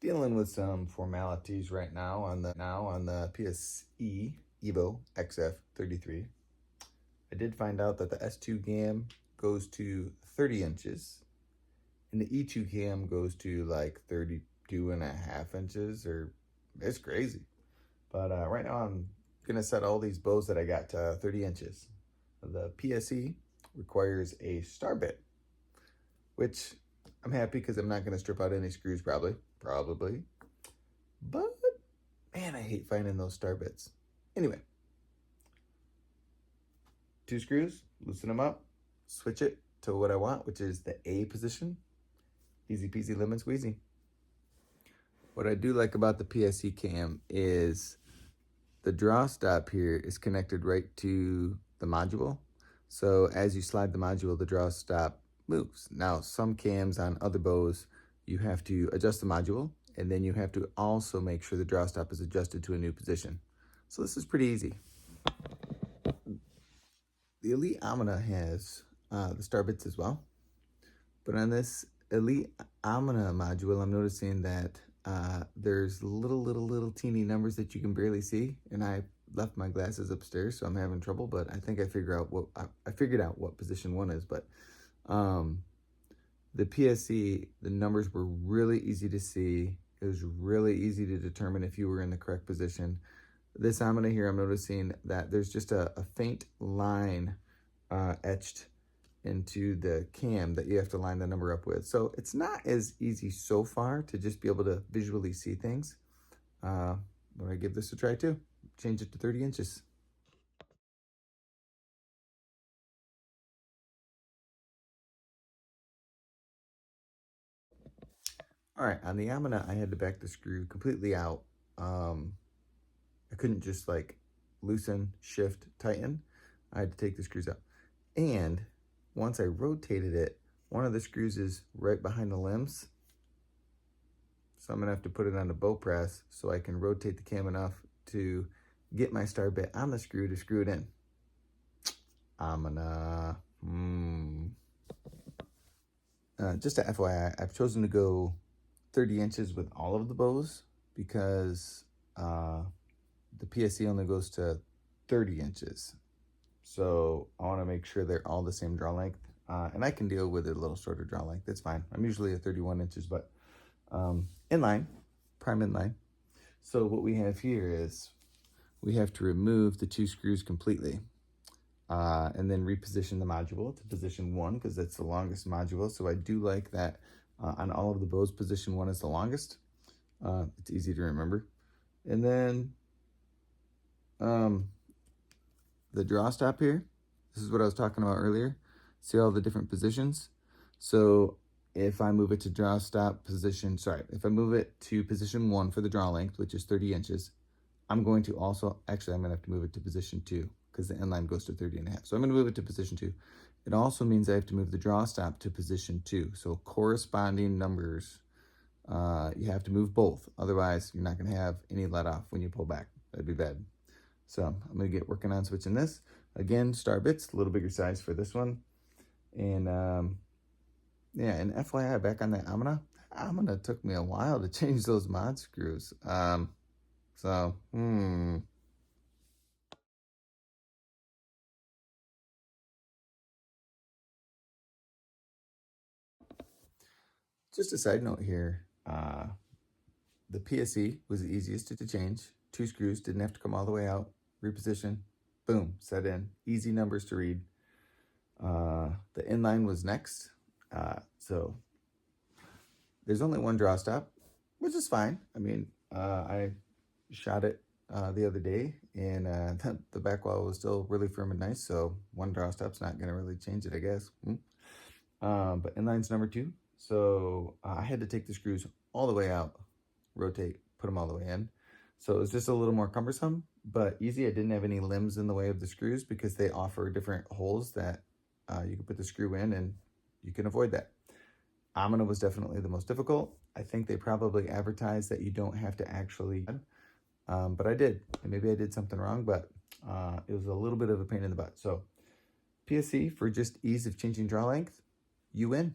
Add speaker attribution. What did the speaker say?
Speaker 1: Dealing with some formalities right now on the PSE Evo XF33. I did find out that the S2 cam goes to 30 inches and the E2 cam goes to like 32 and a half inches, or it's crazy. But right now I'm gonna set all these bows that I got to 30 inches. The PSE requires a star bit, which I'm happy because I'm not gonna strip out any screws probably. But man, I hate finding those star bits. Anyway, 2 screws, loosen them up, switch it to what I want, which is the A position. Easy peasy lemon squeezy. What I do like about the PSE cam is the draw stop here is connected right to the module. So as you slide the module, the draw stop moves. Now, some cams on other bows, you have to adjust the module, and then you have to also make sure the draw stop is adjusted to a new position. So this is pretty easy. The Elite Amina has the star bits as well. But on this Elite Amina module, I'm noticing that there's little teeny numbers that you can barely see, and I left my glasses upstairs, so I'm having trouble. But I think I figured out what position 1 is. But the PSE, the numbers were really easy to see. It was really easy to determine if you were in the correct position. This Amina here, I'm noticing that there's just a faint line etched into the cam that you have to line the number up with. So it's not as easy so far to just be able to visually see things. But I give this a try too. Change it to 30 inches. All right, on the Amina, I had to back the screw completely out. I couldn't just like loosen, shift, tighten. I had to take the screws out. And once I rotated it, one of the screws is right behind the limbs. So I'm gonna have to put it on the bow press so I can rotate the cam enough to get my star bit on the screw to screw it in. Just a FYI, I've chosen to go 30 inches with all of the bows because the PSE only goes to 30 inches. So I wanna make sure they're all the same draw length. And I can deal with a little shorter draw length, that's fine. I'm usually at 31 inches, but inline, prime inline. So what we have here is we have to remove the 2 screws completely and then reposition the module to position 1 because that's the longest module. So I do like that on all of the bows, position 1 is the longest. It's easy to remember. And then the draw stop here, this is what I was talking about earlier. See all the different positions? So if I move it to draw stop position, if I move it to position 1 for the draw length, which is 30 inches, I'm going to also, actually I'm gonna have to move it to position 2 because the inline goes to 30 and a half. So I'm gonna move it to position 2. It also means I have to move the draw stop to position 2. So corresponding numbers, you have to move both. Otherwise, you're not gonna have any let off when you pull back. That'd be bad. So I'm gonna get working on switching this. Again, star bits, a little bigger size for this one. And yeah, and FYI, back on the Amina took me a while to change those mod screws. Just a side note here, the PSE was the easiest to change. 2 screws, didn't have to come all the way out. Reposition, boom, set in. Easy numbers to read. The inline was next. So there's only 1 draw stop, which is fine. I mean, I shot it the other day and the back wall was still really firm and nice. So 1 draw stop's not gonna really change it, I guess. But inline's number 2. So I had to take the screws all the way out, rotate, put them all the way in. So it was just a little more cumbersome, but easy. I didn't have any limbs in the way of the screws because they offer different holes that you can put the screw in and you can avoid that. Amina was definitely the most difficult. I think they probably advertised that you don't have to actually, but I did. And maybe I did something wrong, but it was a little bit of a pain in the butt. So PSE, for just ease of changing draw length, you win.